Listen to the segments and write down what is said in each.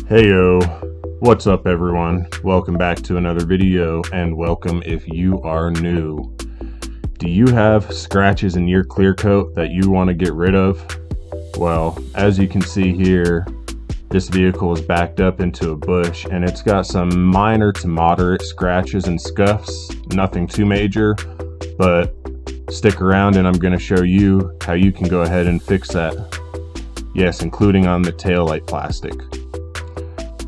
Heyo, what's up everyone? Welcome back to another video, and welcome if you are new. Do you have scratches in your clear coat that you want to get rid of? Well, as you can see here, this vehicle is backed up into a bush and it's got some minor to moderate scratches and scuffs, nothing too major, but stick around and I'm going to show you how you can go ahead and fix that. Yes, including on the taillight plastic.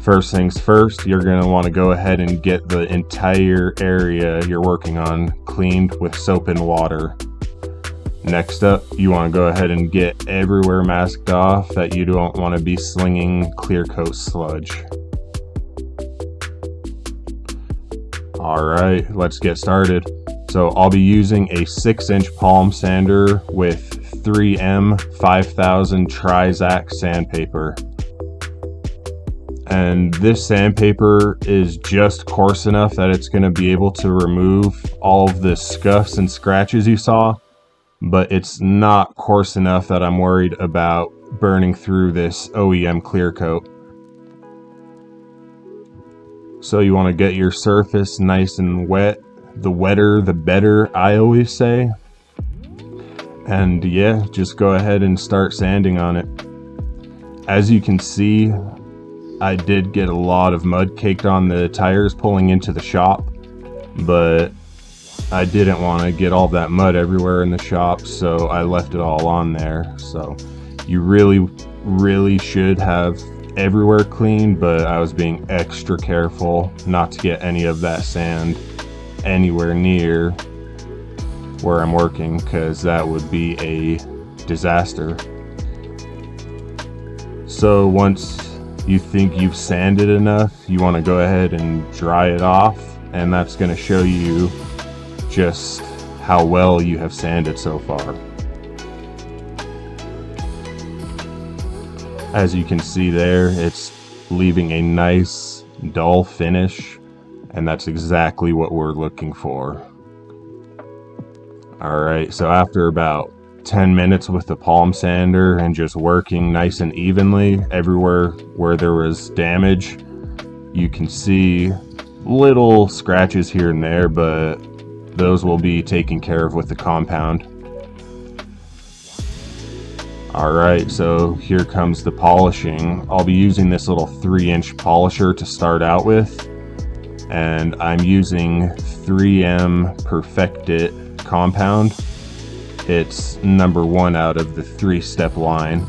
First things first, you're going to want to go ahead and get the entire area you're working on cleaned with soap and water. Next up, you want to go ahead and get everywhere masked off that you don't want to be slinging clear coat sludge. Alright, let's get started. So I'll be using a 6-inch palm sander with 3M 5000 Trizac sandpaper. And this sandpaper is just coarse enough that it's going to be able to remove all of the scuffs and scratches you saw, but it's not coarse enough that I'm worried about burning through this OEM clear coat. So you want to get your surface nice and wet. The wetter the better, I always say. And yeah, just go ahead and start sanding on it. As you can see, I did get a lot of mud caked on the tires pulling into the shop, but I didn't want to get all that mud everywhere in the shop, so I left it all on there. So you really should have everywhere clean, but I was being extra careful not to get any of that sand anywhere near where I'm working, because that would be a disaster. So once you think you've sanded enough, you want to go ahead and dry it off, and that's going to show you just how well you have sanded so far. As you can see there, it's leaving a nice dull finish, and that's exactly what we're looking for. Alright, so after about 10 minutes with the palm sander and just working nice and evenly everywhere where there was damage, you can see little scratches here and there, but those will be taken care of with the compound. Alright, so here comes the polishing. I'll be using this little 3-inch polisher to start out with, and I'm using 3M Perfect It compound. It's number 1 out of the 3-step line.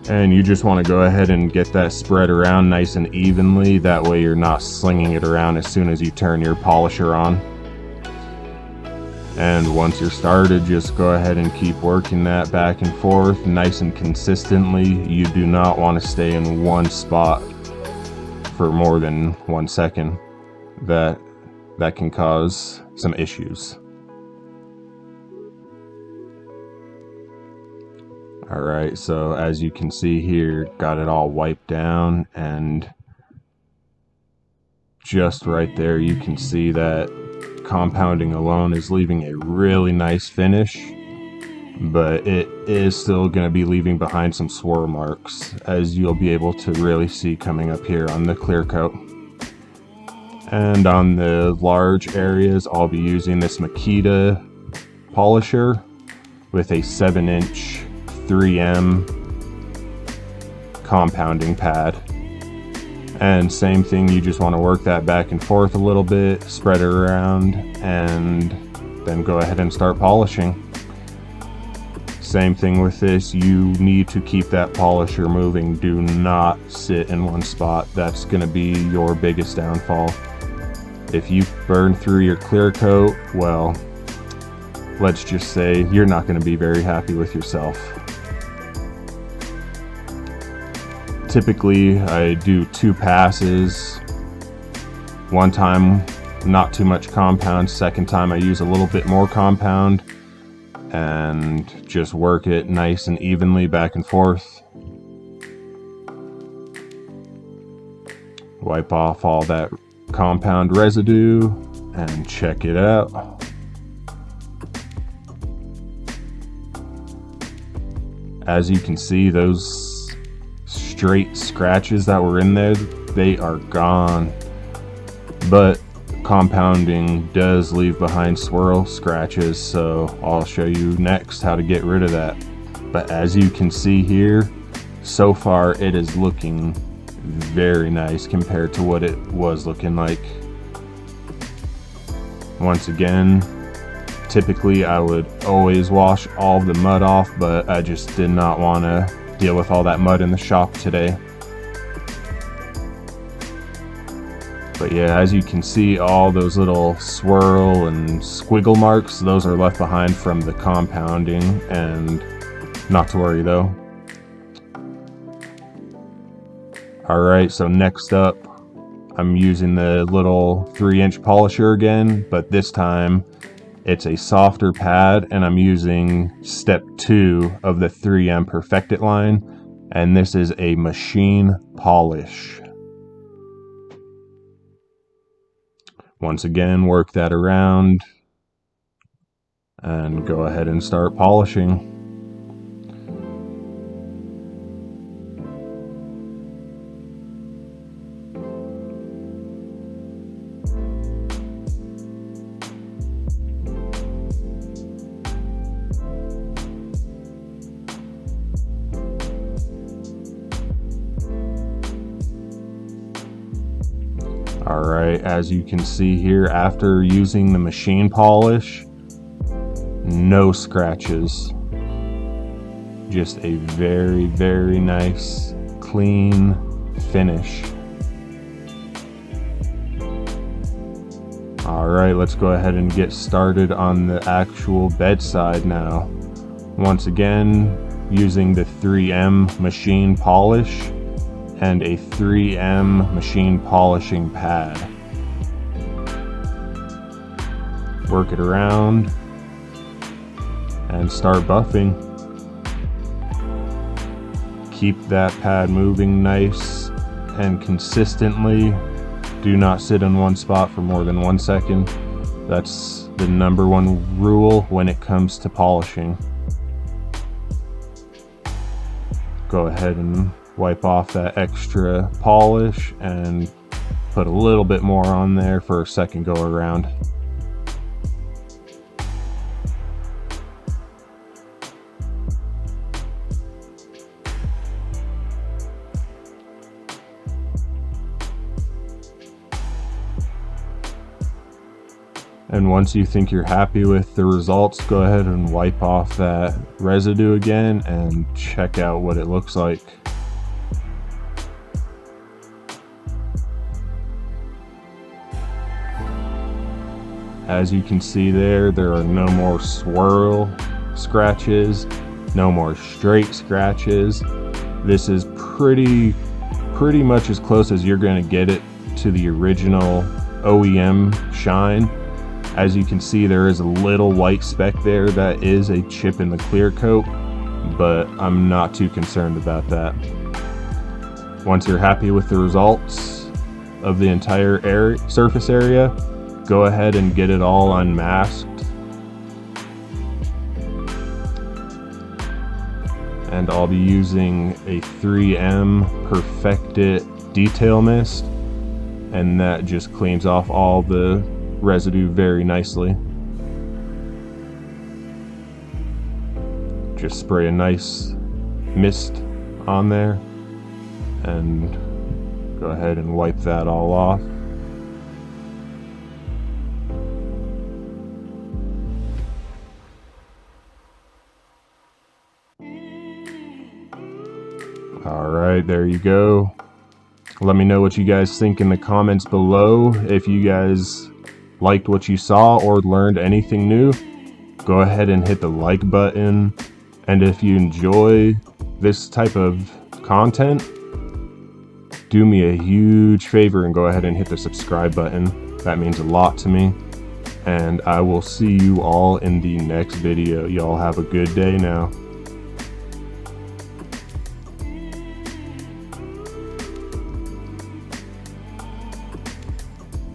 And you just want to go ahead and get that spread around nice and evenly. That way you're not slinging it around as soon as you turn your polisher on. And once you're started, just go ahead and keep working that back and forth nice and consistently. You do not want to stay in one spot for more than 1 second. That can cause some issues. Alright, so as you can see here, got it all wiped down, and just right there you can see that compounding alone is leaving a really nice finish, but it is still going to be leaving behind some swirl marks, as you'll be able to really see coming up here on the clear coat. And on the large areas, I'll be using this Makita polisher with a 7-inch 3M compounding pad. And same thing, you just want to work that back and forth a little bit, spread it around, and then go ahead and start polishing. Same thing with this, you need to keep that polisher moving. Do not sit in one spot. That's going to be your biggest downfall. If you burn through your clear coat, well, let's just say you're not going to be very happy with yourself. Typically, I do 2 passes. One time, not too much compound. Second time, I use a little bit more compound and just work it nice and evenly back and forth. Wipe off all that compound residue and check it out. As you can see, those straight scratches that were in there, they are gone. But compounding does leave behind swirl scratches, so I'll show you next how to get rid of that. But as you can see here, so far it is looking very nice compared to what it was looking like. Once again, typically I would always wash all the mud off, but I just did not want to deal with all that mud in the shop today. But yeah, as you can see, all those little swirl and squiggle marks, those are left behind from the compounding, and not to worry though. Alright, so next up, I'm using the little 3-inch polisher again, but this time it's a softer pad, and I'm using step 2 of the 3M Perfect It line, and this is a machine polish. Once again, work that around and go ahead and start polishing. Alright, as you can see here, after using the machine polish, no scratches. Just a very, very nice, clean finish. Alright, let's go ahead and get started on the actual bedside now. Once again, using the 3M machine polish and a 3M machine polishing pad. Work it around and start buffing. Keep that pad moving nice and consistently. Do not sit in one spot for more than 1 second. That's the #1 rule when it comes to polishing. Go ahead and wipe off that extra polish and put a little bit more on there for a second go around. And once you think you're happy with the results, go ahead and wipe off that residue again and check out what it looks like. As you can see there are no more swirl scratches, no more straight scratches. This is pretty much as close as you're going to get it to the original OEM shine. As you can see, there is a little white speck there that is a chip in the clear coat, but I'm not too concerned about that. Once you're happy with the results of the entire surface area, go ahead and get it all unmasked. And I'll be using a 3M Perfect It detail mist, and that just cleans off all the residue very nicely. Just spray a nice mist on there and go ahead and wipe that all off. Alright, there you go. Let me know what you guys think in the comments below. If you guys liked what you saw or learned anything new, go ahead and hit the like button. And if you enjoy this type of content, do me a huge favor and go ahead and hit the subscribe button. That means a lot to me. And I will see you all in the next video. Y'all have a good day now.